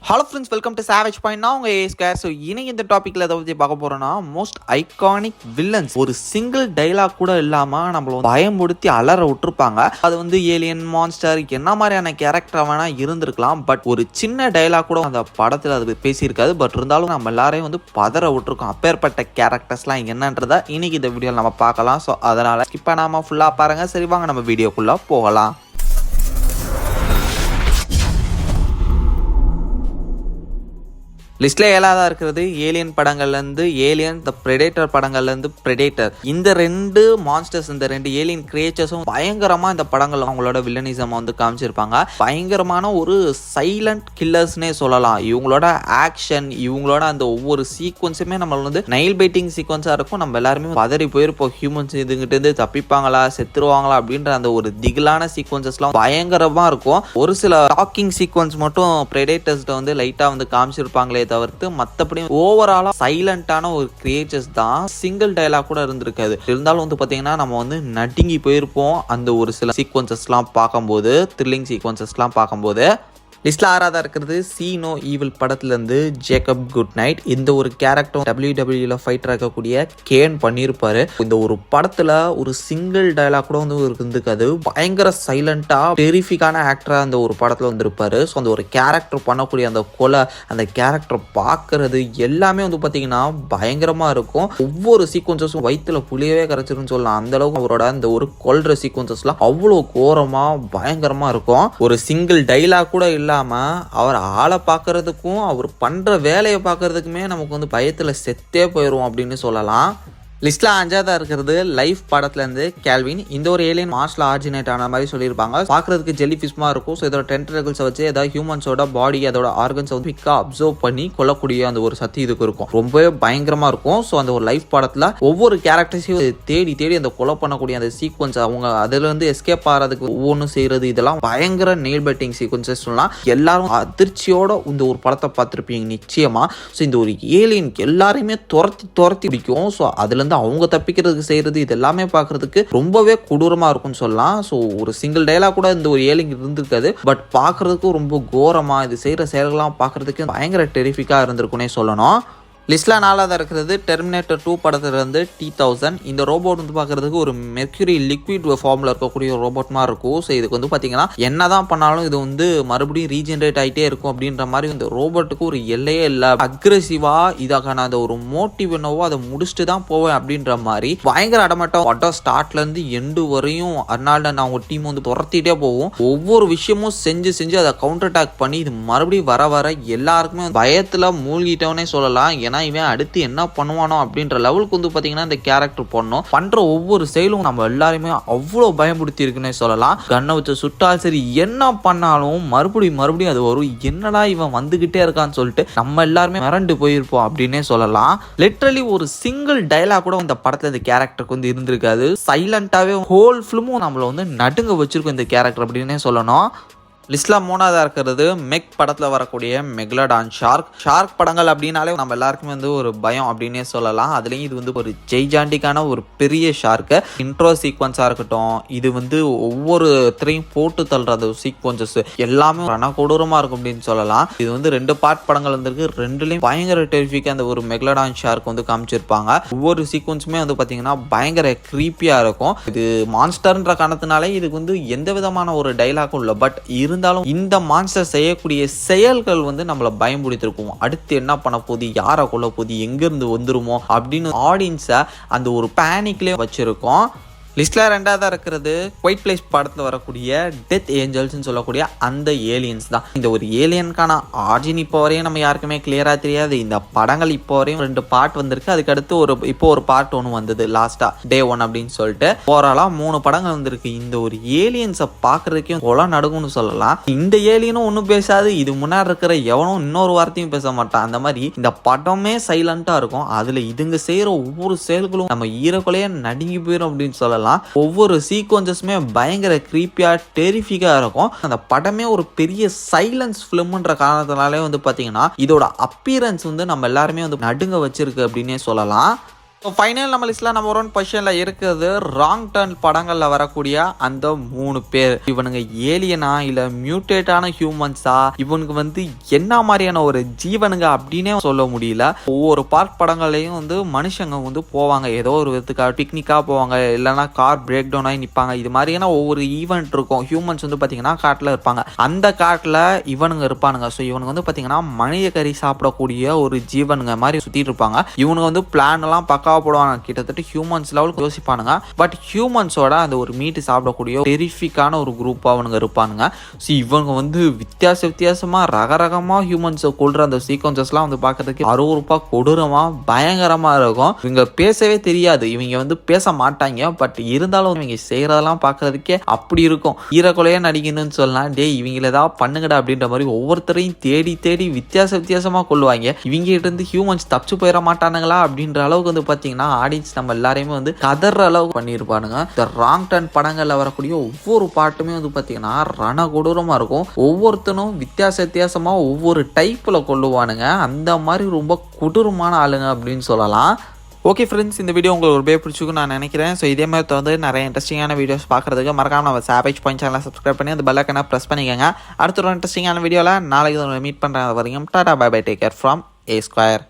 Hello friends, welcome to savage point. நான் உங்கள் ஏஸ்கேர். So இன்னைக்கு இந்த டாப்பிக்கில் எதை பற்றி பார்க்க போகிறோன்னா, மோஸ்ட் ஐகானிக் வில்லன்ஸ். ஒரு சிங்கிள் டைலாக் கூட இல்லாமல் நம்மளை பயமுடுத்தி அலற விட்டுருப்பாங்க. அது வந்து ஏலியன், மான்ஸ்டர், என்ன மாதிரியான கேரக்டர் வேணால் இருந்திருக்கலாம். பட் ஒரு சின்ன டைலாக் கூட அந்த படத்தில் அது பேசியிருக்காது. பட் இருந்தாலும் நம்ம எல்லாரையும் வந்து பதற விட்டுருக்கோம். அப்பேற்பட்ட கேரக்டர்ஸ்லாம் என்னன்றதை இன்னைக்கு இந்த வீடியோவில் நம்ம பார்க்கலாம். ஸோ அதனால் ஸ்கிப் பண்ணாமல் ஃபுல்லாக பாருங்கள். சரி, வாங்க நம்ம வீடியோக்குள்ளே போகலாம். லிஸ்ட்ல 7ஆவதா இருக்கிறது ஏலியன் படங்கள்லேருந்து ஏலியன், த பிரெடேட்டர் படங்கள்லேருந்து பிரெடேட்டர். இந்த ரெண்டு மான்ஸ்டர்ஸ், இந்த ரெண்டு ஏலியன் கிரியேச்சர்ஸும் பயங்கரமாக இந்த படங்கள் அவங்களோட வில்லனிசம் வந்து காமிச்சிருப்பாங்க. பயங்கரமான ஒரு சைலண்ட் கில்லர்ஸ்னே சொல்லலாம். இவங்களோட ஆக்ஷன், இவங்களோட அந்த ஒவ்வொரு சீக்வன்ஸுமே நம்ம வந்து நைல் பைட்டிங் சீக்வன்ஸாக இருக்கும். நம்ம எல்லாருமே பதறி போயிருப்போம். ஹியூமன்ஸ் இதுங்கிட்டு தப்பிப்பாங்களா, செத்துருவாங்களா அப்படின்ற அந்த ஒரு திகிலான சீக்வன்சஸ்லாம் பயங்கரமாக இருக்கும். ஒரு சில டாக்கிங் சீக்வன்ஸ் மட்டும் பிரெடேட்டர்ஸ்ட வந்து லைட்டாக வந்து காமிச்சிருப்பாங்களே தவிர்த்து மற்றபடி ஓவராலா சைலண்டான ஒரு கிரியேச்சர்ஸ் தான். சிங்கிள் டயலாக் கூட இருந்திருக்காது. இருந்தாலும் வந்து பாத்தீங்கன்னா நம்ம வந்து நடுங்கி போயிருப்போம் அந்த ஒரு சில சீக்வன்சஸ்லாம் பார்க்கும்போது, த்ரில்லிங் சீக்வன்சஸ்லாம் பார்க்கும்போது. லிஸ்ட்ல 6ஆவதா இருக்கிறது சீ நோ ஈவில் படத்துலேருந்து ஜேக்கப் குட் நைட். இந்த ஒரு கேரக்டர் WWE ஃபைட்டர் இருக்கக்கூடிய கேன் பண்ணியிருப்பாரு. இந்த ஒரு படத்துல ஒரு சிங்கிள் டயலாக் கூட வந்து இருந்திருக்காது. பயங்கர சைலண்டா டெரிஃபிக்கான ஆக்டரா அந்த ஒரு படத்துல வந்திருப்பாரு. ஸோ அந்த ஒரு கேரக்டர் பண்ணக்கூடிய அந்த கொலை, அந்த கேரக்டர் பார்க்கறது எல்லாமே வந்து பார்த்தீங்கன்னா பயங்கரமா இருக்கும். ஒவ்வொரு சீக்வன்சஸும் வயிற்றுல புளியவே கரைச்சிருன்னு சொல்லலாம். அந்த அளவுக்கு அவரோட அந்த ஒரு கொல்ற சீக்வன்சஸ்லாம் அவ்வளோ கோரமா பயங்கரமா இருக்கும். ஒரு சிங்கிள் டைலாக் கூட அவர் ஆளை பார்க்கறதுக்கும் அவர் பண்ற வேலையை பார்க்கறதுக்குமே நமக்கு வந்து பயத்துல செத்தே போயிடும் அப்படின்னு சொல்லலாம். லிஸ்ட்ல 5ஆவதா இருக்கிறது லைஃப் படத்துலேருந்து கேல்வின். இந்த ஒரு ஏலியன் மார்ஸ்ல ஆரிஜினேட் ஆன மாதிரி சொல்லியிருப்பாங்க. பார்க்கறதுக்கு ஜெல்லி ஃபிஷ்மா இருக்கும். ஸோ இதோட டென்டக்கிள்ஸை வச்சு ஏதாவது ஹியூமன்ஸோட பாடி, அதோட ஆர்கன்ஸை வந்து பிக்கா அப்சர்வ் பண்ணி கொல்லக்கூடிய அந்த ஒரு சக்தி இதுக்கு இருக்கும். ரொம்பவே பயங்கரமா இருக்கும். ஸோ அந்த ஒரு லைஃப் படத்துல ஒவ்வொரு கேரக்டர்ஸையும் தேடி தேடி அந்த கொலை பண்ணக்கூடிய அந்த சீக்வன்ஸ், அவங்க அதுல இருந்து எஸ்கேப் ஆகிறதுக்கு ஒவ்வொன்றும் செய்யறது, இதெல்லாம் பயங்கர நெயில் பைட்டிங் சீக்வன்சஸ் சொல்லலாம். எல்லாரும் அதிர்ச்சியோட இந்த ஒரு படத்தை பார்த்துருப்பீங்க நிச்சயமா. ஸோ இந்த ஒரு ஏலியன் எல்லாரையுமே துரத்தி பிடிக்கும். ஸோ அதுல அவங்க தப்பிக்கிறதுக்கு செய்யறது இது எல்லாமே பார்க்கறதுக்கு ரொம்பவே கொடூரமா இருக்கும்னு சொல்லலாம். ஸோ ஒரு சிங்கிள் டைலாக் கூட இந்த ஒரு ஏலியன் இருந்திருக்காது. பட் பார்க்கறதுக்கும் ரொம்ப கோரமா இது செய்யற செயல்கள்லாம் பார்க்கறதுக்கு பயங்கர டெரிஃபிக்கா இருந்திருக்குன்னே சொல்லணும். லிஸ்ட்ல 4ஆவதா இருக்கிறது டெர்மினேட்டர் 2 படத்துலேருந்து T-1000. இந்த ரோபோட் வந்து பார்க்கறதுக்கு ஒரு மெர்க்யூரி லிக்விட் ஃபார்ம்ல இருக்கக்கூடிய ஒரு ரோபோட் மாதிரி இருக்கும். ஸோ இதுக்கு வந்து பார்த்தீங்கன்னா என்னதான் பண்ணாலும் இது வந்து மறுபடியும் ரீஜென்ரேட் ஆகிட்டே இருக்கும் அப்படின்ற மாதிரி இந்த ரோபோட்டுக்கு ஒரு எல்லையே இல்லை. அக்ரெசிவா இதுக்கான அந்த ஒரு மோட்டிவ் என்னவோ அதை முடிச்சுட்டு தான் போவேன் அப்படின்ற மாதிரி பயங்கர அடமாட்டம். படம் ஸ்டார்ட்ல இருந்து எண்டு வரையும் அர்னால்ட் அண்ட் அவங்க டீம் வந்து துரத்திட்டே போகும். ஒவ்வொரு விஷயமும் செஞ்சு அதை கவுண்டர் அட்டாக் பண்ணி இது மறுபடியும் வர எல்லாருக்குமே பயத்துல மூழ்கிட்டோன்னே சொல்லலாம். இவன் அடுத்து என்ன பண்ணுவானோ அப்படின்ற லெவலுக்கு வந்து பாத்தீங்கன்னா இந்த கேரக்டர் பண்ற ஒவ்வொரு செயலும் நம்ம எல்லாருமே அவ்வளோ பயமுடுத்தி இருக்குன்னே சொல்லலாம். கண்ணை வச்சு சுட்டால் சரி, என்ன பண்ணாலும் மறுபடியும் அது வரும். என்னடா இவன் வந்துகிட்டே இருக்கான்னு சொல்லிட்டு நம்ம எல்லாருமே மிரண்டு போயிருப்போம் அப்படின்னே சொல்லலாம். லிட்டரலி ஒரு சிங்கிள் டைலாக் கூட இந்த படத்துல இந்த கேரக்டருக்கு வந்து இருந்திருக்காது. சைலண்டாவே ஹோல் ஃபிலிமும் நம்மள வந்து நடுங்க வச்சிருக்கும் இந்த கேரக்டர் அப்படின்னே சொல்லணும். லிஸ்ட்ல 3ஆவதா இருக்கிறது மெக் படத்துல வரக்கூடிய மெகலடான் ஷார்க் படங்கள் அப்படின்னாலே நம்ம எல்லாருக்குமே வந்து ஒரு பயம் அப்படின்னே சொல்லலாம். அதுலயும் இது வந்து ஒரு ஜெய்ஜாண்டிக்கான ஒரு பெரிய ஷார்க்கு. இன்ட்ரோ சீக்வன்ஸா இருக்கட்டும், இது வந்து ஒவ்வொருத்தரையும் போட்டு தள்ளுற அந்த சீக்வன்சஸ் எல்லாமே கொடூரமா இருக்கும் அப்படின்னு சொல்லலாம். இது வந்து 2 பார்ட் படங்கள் வந்திருக்கு. 2லயும் பயங்கர டெரிஃபிக்கா அந்த ஒரு மெகலடான் ஷார்க் வந்து காமிச்சிருப்பாங்க. ஒவ்வொரு சீக்வன்ஸுமே வந்து பாத்தீங்கன்னா பயங்கர கிரீப்பியா இருக்கும். இது மான்ஸ்டர்ன்ற காரணத்தினாலே இதுக்கு வந்து எந்த விதமான ஒரு டைலாக்கும் இல்லை. பட் இருந்தாலும் இந்த மான்ஸ்டர் செய்யக்கூடிய செயல்கள் வந்து நம்மள பயமுடுத்திருக்கும். அடுத்து என்ன பண்ண போகுது, யாரை கொல்ல போகுது, எங்கிருந்து வந்துருமோ அப்படின்னு ஆடியன்ஸை அந்த ஒரு பேனிக்லேயே வச்சிருக்கோம். லிஸ்ட்ல 2ஆவதா இருக்கிறது குவைட் பிளேஸ் படத்துல வரக்கூடிய டெத் ஏஞ்சல்ஸ்ன்னு சொல்லக்கூடிய அந்த ஏலியன்ஸ் தான். இந்த ஒரு ஏலியனுக்கான ஆரிஜின் இப்போ வரையும் நம்ம யாருக்குமே கிளியரா தெரியாது. இந்த படங்கள் இப்போ வரையும் 2 பார்ட் வந்திருக்கு. அதுக்கு அடுத்து இப்போ ஒரு பார்ட் 1 வந்தது லாஸ்டா Day 1 அப்படின்னு சொல்லிட்டு. ஓவராலா 3 படங்கள் வந்திருக்கு. இந்த ஒரு ஏலியன்ஸை பார்க்கறதுக்கே கொலை நடுங்கும்னு சொல்லலாம். இந்த ஏலியனும் ஒன்றும் பேசாது, இது முன்னாடி இருக்கிற எவனும் இன்னொரு வார்த்தையும் பேச மாட்டான். அந்த மாதிரி இந்த படமே சைலண்டா இருக்கும். அதுல இதுங்க செய்யற ஒவ்வொரு செயல்களும் நம்ம ஈரக்குலையே நடுங்கி போயிடும் அப்படின்னு சொல்லலாம். ஒவ்வொரு சீக்வன்சஸுமே பயங்கர கிரீப்பியா டெரிஃபிக்கா இருக்கும். அந்த படமே ஒரு பெரிய சைலன்ஸ் ஃபிலிம்ன்ற காரணத்தினாலே வந்து பாத்தீங்கன்னா இதோட அப்பியரன்ஸ் வந்து நம்ம எல்லாருமே வந்து நடுங்க வச்சிருக்கு அப்படின்னே சொல்லலாம். ஸோ ஃபைனல் நம்ம லிஸ்ட்டில் நம்பர் 1 பொசிஷனில் இருக்கிறது ராங் டர்ன் படங்களில் வரக்கூடிய அந்த 3 பேர். இவனுங்க ஏலியனா இல்லை மியூட்டேட்டான ஹியூமன்ஸா, இவனுக்கு வந்து என்ன மாதிரியான ஒரு ஜீவனுங்க அப்படின்னே சொல்ல முடியல. ஒவ்வொரு பார்ட் படங்கள்லையும் வந்து மனுஷங்க வந்து போவாங்க, ஏதோ ஒரு விதத்துக்காக பிக்னிக்காக போவாங்க, இல்லைனா கார் பிரேக் டவுன் ஆகி நிற்பாங்க. இது மாதிரியான ஒவ்வொரு ஈவெண்ட் இருக்கும். ஹியூமன்ஸ் வந்து பார்த்தீங்கன்னா காட்டில் இருப்பாங்க, அந்த காட்டில் இவனுங்க இருப்பானுங்க. ஸோ இவனுங்க வந்து பார்த்தீங்கன்னா மனித கறி சாப்பிடக்கூடிய ஒரு ஜீவனுங்க மாதிரி சுற்றிட்டு இருப்பாங்க. இவனுங்க வந்து பிளான் எல்லாம் பக்காவாக போடுவாங்க, கிட்டத்தட்ட ஹியூமன்ஸ் லெவலுக்கு யோசிப்பானுங்க. பட் ஹியூமன்ஸோட அந்த ஒரு மீட்டு சாப்பிடக்கூடிய டெரிஃபிக்கான ஒரு குரூப்பாக அவனுங்க இருப்பானுங்க. ஸோ இவங்க வந்து வித்தியாசமாக ரகரகமாக ஹியூமன்ஸை கொள்கிற அந்த சீக்வன்சஸ்லாம் வந்து பார்க்கறதுக்கு அருவருப்பாக கொடூரமாக பயங்கரமாக இருக்கும். இவங்க பேசவே தெரியாது, இவங்க வந்து பேச மாட்டாங்க. பட் இருந்தாலும் இவங்க செய்கிறதெல்லாம் பார்க்கறதுக்கே அப்படி இருக்கும். ஈரக்கொலையாக நடிக்கணும்னு சொல்லலாம். டே இவங்கள ஏதாவது பண்ணுங்கடா அப்படின்ற மாதிரி ஒவ்வொருத்தரையும் தேடி வித்தியாசமாக கொள்ளுவாங்க. இவங்க கிட்ட இருந்து ஹியூமன்ஸ் தப்பிச்சு போயிட மாட்டானுங்களா அப்படின்ற அளவுக்கு வந்து பார்த்தீங்கன்னா ஆடியன்ஸ் நம்ம எல்லாரையுமே வந்து கதற அளவுக்கு பண்ணியிருப்பானுங்க. இந்த ராங் டர்ன் படங்களில் வரக்கூடிய ஒவ்வொரு பாட்டுமே வந்து பார்த்தீங்கன்னா ரண கொடூரமாக இருக்கும். ஒவ்வொருத்தனும் வித்தியாசமாக ஒவ்வொரு டைப்பில் கொள்ளுவானுங்க. அந்த மாதிரி ரொம்ப கொடூரமான ஆளுங்க அப்படின்னு சொல்லலாம். ஓகே ஃப்ரெண்ட்ஸ், இந்த வீடியோ உங்களுக்கு ரொம்ப பிடிச்சிருக்குன்னு நான் நினைக்கிறேன். ஸோ இதே மாதிரி வந்து நிறைய இன்ட்ரெஸ்டிங்கான வீடியோஸ் பார்க்குறதுக்கு மறக்காம நம்ம சாவேஜ் பாயிண்ட் சேனலை சப்ஸ்கிரைப் பண்ணி அந்த பெல் ஐகானை ப்ரெஸ் பண்ணிக்கோங்க. அடுத்த ஒரு இன்ட்ரெஸ்டிங்கான வீடியோவில் நாளைக்கு மீட் பண்ணுறேன். வரைக்கும் tata bye bye, take care from A Square.